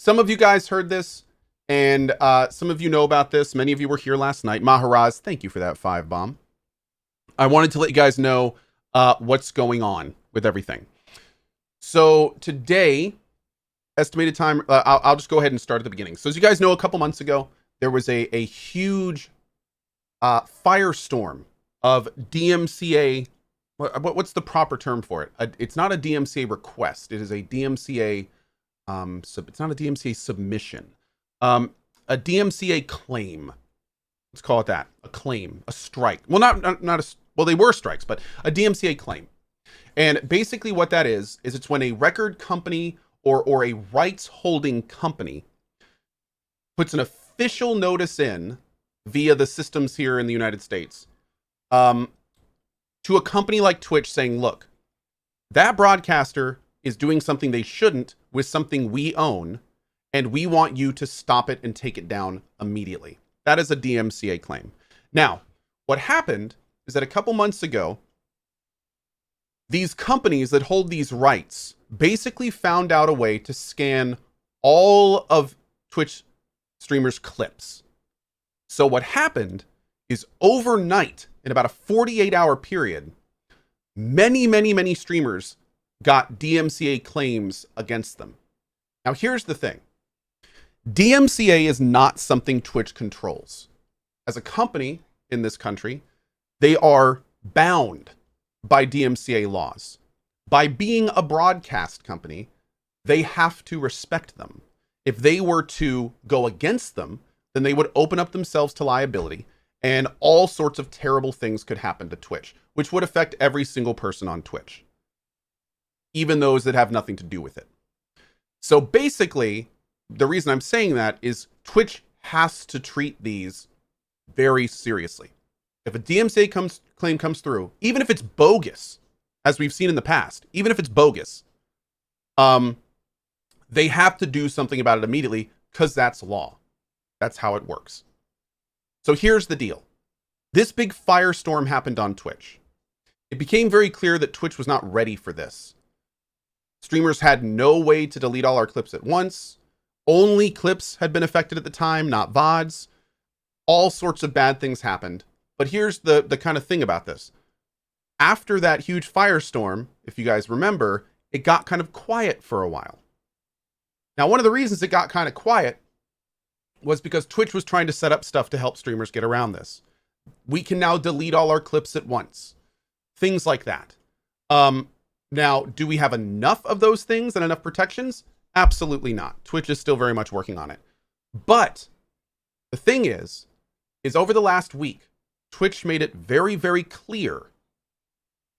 Some of you guys heard this, and some of you know about this. Many of you were here last night. Maharaj, thank you for that 5-bomb. I wanted to let you guys know what's going on with everything. So today, estimated time, I'll just go ahead and start at the beginning. So as you guys know, a couple months ago, there was a huge firestorm of DMCA. What's the proper term for it? It's not a DMCA request. It is a DMCA. It's not a DMCA submission. A DMCA claim. Let's call it that. A claim. A strike. Well, well, they were strikes, but a DMCA claim. And basically what that is it's when a record company or a rights holding company puts an official notice in via the systems here in the United States to a company like Twitch saying, look, that broadcaster is doing something they shouldn't with something we own, and we want you to stop it and take it down immediately. That is a DMCA claim. Now, what happened is that a couple months ago, these companies that hold these rights basically found out a way to scan all of Twitch streamers' clips. So what happened is overnight, in about a 48-hour period, many streamers got DMCA claims against them. Now, here's the thing. DMCA is not something Twitch controls. As a company in this country, they are bound by DMCA laws. By being a broadcast company, they have to respect them. If they were to go against them, then they would open up themselves to liability, and all sorts of terrible things could happen to Twitch, which would affect every single person on Twitch, even those that have nothing to do with it. So basically, the reason I'm saying that is Twitch has to treat these very seriously. If a DMCA claim comes through, even if it's bogus, as we've seen in the past, even if it's bogus, they have to do something about it immediately because that's law. That's how it works. So here's the deal. This big firestorm happened on Twitch. It became very clear that Twitch was not ready for this. Streamers had no way to delete all our clips at once. Only clips had been affected at the time, not VODs. All sorts of bad things happened. But here's the kind of thing about this. After that huge firestorm, if you guys remember, it got kind of quiet for a while. Now, one of the reasons it got kind of quiet was because Twitch was trying to set up stuff to help streamers get around this. We can now delete all our clips at once. Things like that. Now, do we have enough of those things and enough protections? Absolutely not. Twitch is still very much working on it. But the thing is over the last week, Twitch made it very clear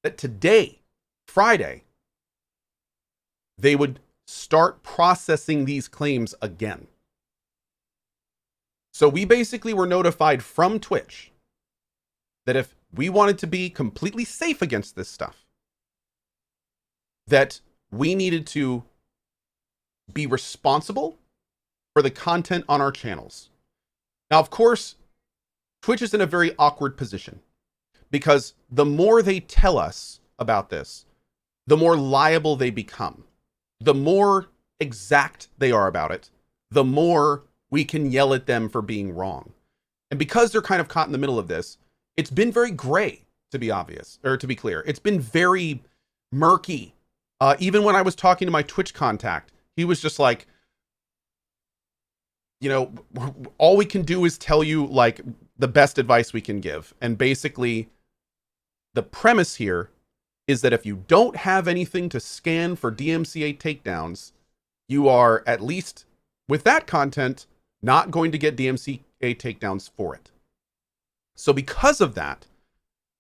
that today, Friday, they would start processing these claims again. So we basically were notified from Twitch that if we wanted to be completely safe against this stuff, that we needed to be responsible for the content on our channels. Now, of course, Twitch is in a very awkward position because the more they tell us about this, the more liable they become. The more exact they are about it, the more we can yell at them for being wrong. And because they're kind of caught in the middle of this, it's been very gray, to be obvious, or to be clear. It's been very murky. Even when I was talking to my Twitch contact, he was just like, all we can do is tell you like the best advice we can give. And basically, the premise here is that if you don't have anything to scan for DMCA takedowns, you are, at least with that content, not going to get DMCA takedowns for it. So because of that,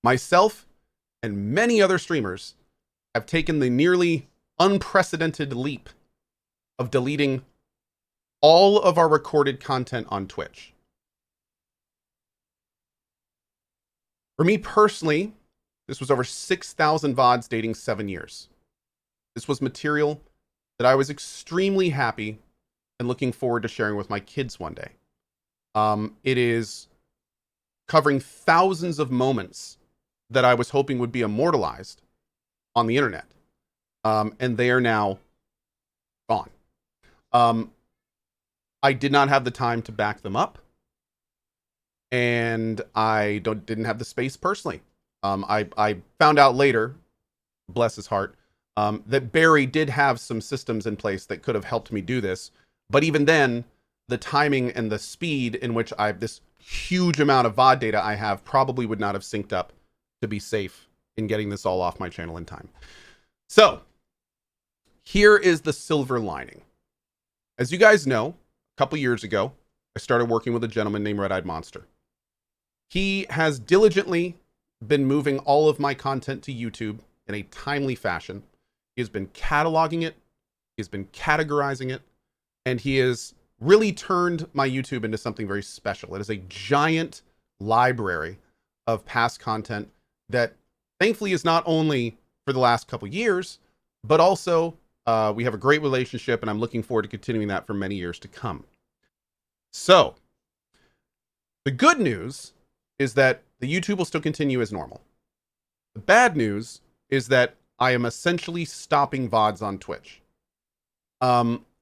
myself and many other streamers have taken the nearly unprecedented leap of deleting all of our recorded content on Twitch. For me personally, this was over 6,000 VODs dating 7 years. This was material that I was extremely happy and looking forward to sharing with my kids one day. It is covering thousands of moments that I was hoping would be immortalized on the internet. And they are now gone. I did not have the time to back them up, and I didn't have the space personally. I found out later, bless his heart, that Barry did have some systems in place that could have helped me do this. But even then, the timing and the speed in which this huge amount of VOD data I have probably would not have synced up to be safe in getting this all off my channel in time. So here is the silver lining. As you guys know, a couple years ago, I started working with a gentleman named Red Eyed Monster. He has diligently been moving all of my content to YouTube in a timely fashion. He has been cataloging it, he's been categorizing it, and he has really turned my YouTube into something very special. It is a giant library of past content that thankfully is not only for the last couple years, but also we have a great relationship, and I'm looking forward to continuing that for many years to come. So the good news is that the YouTube will still continue as normal. The bad news is that I am essentially stopping VODs on Twitch.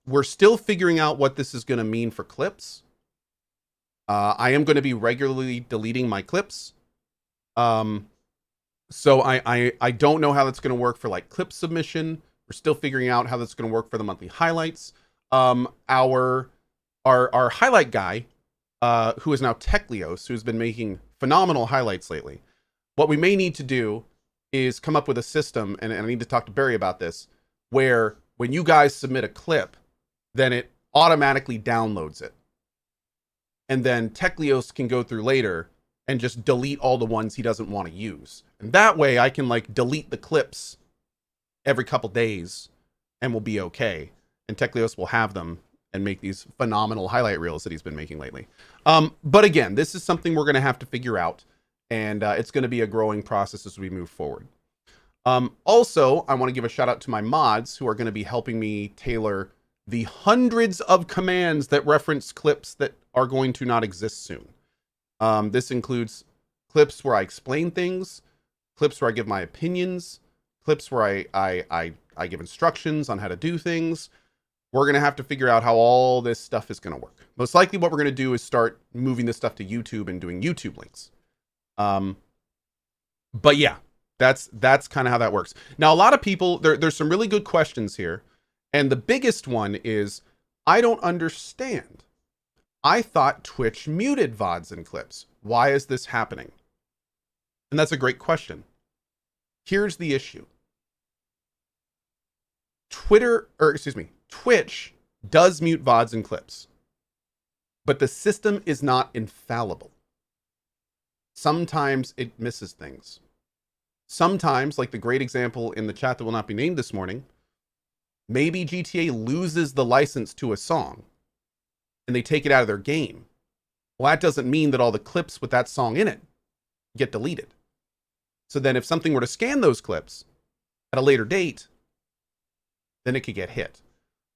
We're still figuring out what this is going to mean for clips. I am going to be regularly deleting my clips. So I don't know how that's going to work for like clip submission. We're still figuring out how that's going to work for the monthly highlights. Our highlight guy, who is now Techlios, who's been making phenomenal highlights lately. What we may need to do is come up with a system, and I need to talk to Barry about this, where when you guys submit a clip, then it automatically downloads it. And then Techlios can go through later and just delete all the ones he doesn't want to use. And that way I can like delete the clips every couple days and we'll be okay. And Techlios will have them and make these phenomenal highlight reels that he's been making lately. But again, this is something we're going to have to figure out, and it's going to be a growing process as we move forward. Also, I want to give a shout out to my mods who are going to be helping me tailor the hundreds of commands that reference clips that are going to not exist soon. This includes clips where I explain things, clips where I give my opinions, clips where I give instructions on how to do things. We're going to have to figure out how all this stuff is going to work. Most likely what we're going to do is start moving this stuff to YouTube and doing YouTube links. But yeah, that's kind of how that works. Now, a lot of people, there's some really good questions here. And the biggest one is, I don't understand. I thought Twitch muted VODs and clips. Why is this happening? And that's a great question. Here's the issue. Twitch does mute VODs and clips, but the system is not infallible. Sometimes it misses things. Sometimes, like the great example in the chat that will not be named this morning, maybe GTA loses the license to a song and they take it out of their game. Well, that doesn't mean that all the clips with that song in it get deleted. So then if something were to scan those clips at a later date, then it could get hit.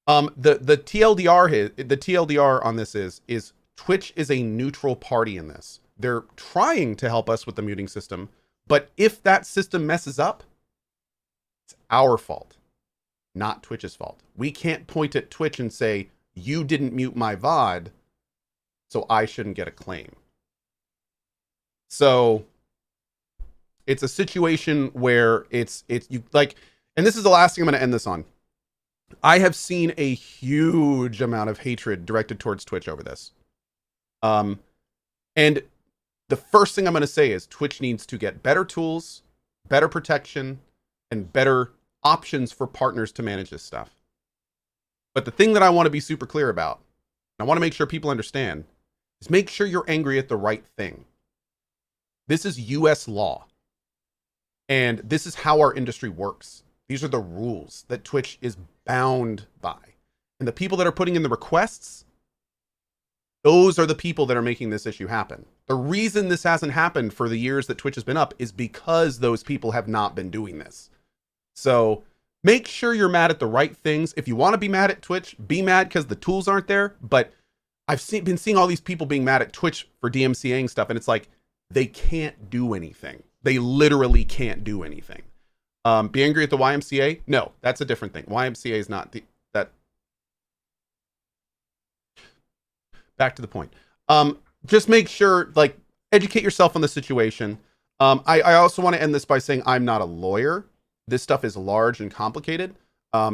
The TLDR on this is Twitch is a neutral party in this. They're trying to help us with the muting system, but if that system messes up, it's our fault, not Twitch's fault. We can't point at Twitch and say, you didn't mute my VOD, so I shouldn't get a claim. So it's a situation where it's you like, and this is the last thing I'm going to end this on. I have seen a huge amount of hatred directed towards Twitch over this. And the first thing I'm going to say is Twitch needs to get better tools, better protection, and better options for partners to manage this stuff. But the thing that I want to be super clear about, and I want to make sure people understand, is make sure you're angry at the right thing. This is US law. And this is how our industry works. These are the rules that Twitch is bound by. And the people that are putting in the requests, those are the people that are making this issue happen. The reason this hasn't happened for the years that Twitch has been up is because those people have not been doing this. So make sure you're mad at the right things. If you want to be mad at Twitch, be mad because the tools aren't there. But I've been seeing all these people being mad at Twitch for DMCAing stuff. And it's like, they can't do anything. They literally can't do anything. Be angry at the YMCA? No, that's a different thing. YMCA is not that. back to the point. Just make sure, like, educate yourself on the situation. I also want to end this by saying I'm not a lawyer. This stuff is large and complicated.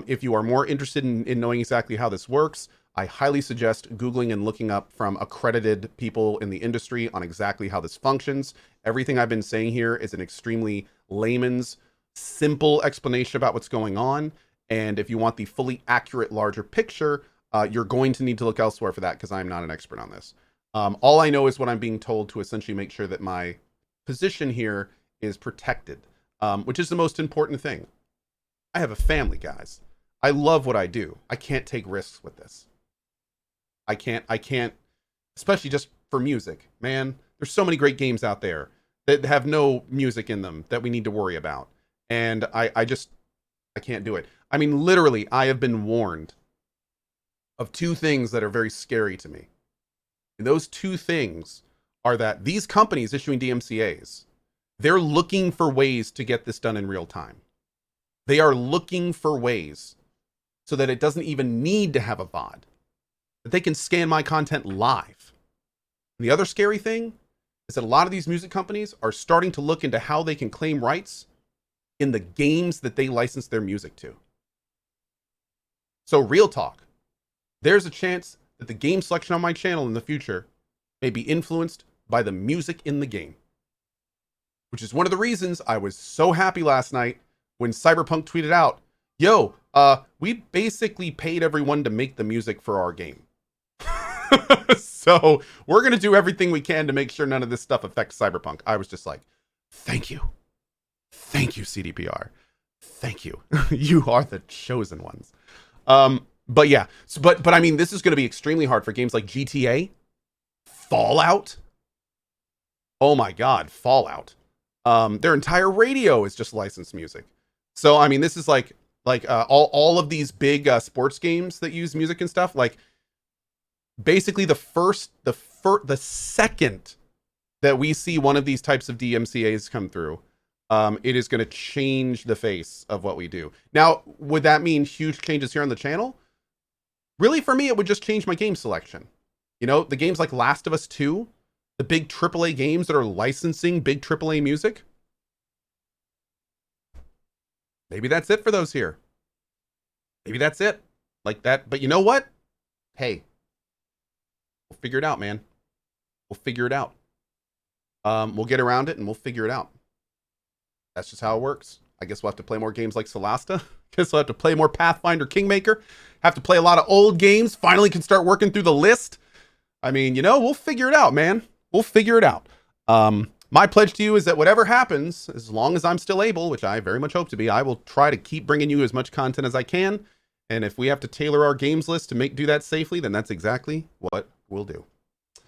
If you are more interested in knowing exactly how this works, I highly suggest Googling and looking up from accredited people in the industry on exactly how this functions. Everything I've been saying here is an extremely layman's, simple explanation about what's going on. And if you want the fully accurate, larger picture, you're going to need to look elsewhere for that, because I'm not an expert on this. All I know is what I'm being told to essentially make sure that my position here is protected, which is the most important thing. I have a family, guys. I love what I do. I can't take risks with this. I can't, especially just for music, man. There's so many great games out there that have no music in them that we need to worry about. And I can't do it. I mean, literally, I have been warned of two things that are very scary to me. And those two things are that these companies issuing DMCAs, they're looking for ways to get this done in real time. They are looking for ways so that it doesn't even need to have a VOD, that they can scan my content live. And the other scary thing is that a lot of these music companies are starting to look into how they can claim rights in the games that they license their music to. So real talk, there's a chance that the game selection on my channel in the future may be influenced by the music in the game, which is one of the reasons I was so happy last night when Cyberpunk tweeted out, yo, we basically paid everyone to make the music for our game. So we're going to do everything we can to make sure none of this stuff affects Cyberpunk. I was just like, thank you. Thank you, CDPR. Thank you. You are the chosen ones. But yeah, but I mean, this is going to be extremely hard for games like GTA, Fallout. Oh my God, Fallout. Their entire radio is just licensed music. So, I mean, this is like all of these big sports games that use music and stuff, like, basically the second that we see one of these types of DMCAs come through, it is going to change the face of what we do. Now, would that mean huge changes here on the channel? Really, for me, it would just change my game selection. You know, the games like Last of Us 2, the big AAA games that are licensing big AAA music. Maybe that's it for those here. Maybe that's it. Like that. But you know what? Hey, we'll figure it out, man. We'll figure it out. We'll get around it and we'll figure it out. That's just how it works. I guess we'll have to play more games like Solasta. Guess we'll have to play more Pathfinder Kingmaker. Have to play a lot of old games. Finally can start working through the list. I mean, you know, we'll figure it out, man. We'll figure it out. My pledge to you is that whatever happens, as long as I'm still able, which I very much hope to be, I will try to keep bringing you as much content as I can. And if we have to tailor our games list to do that safely, then that's exactly what we'll do.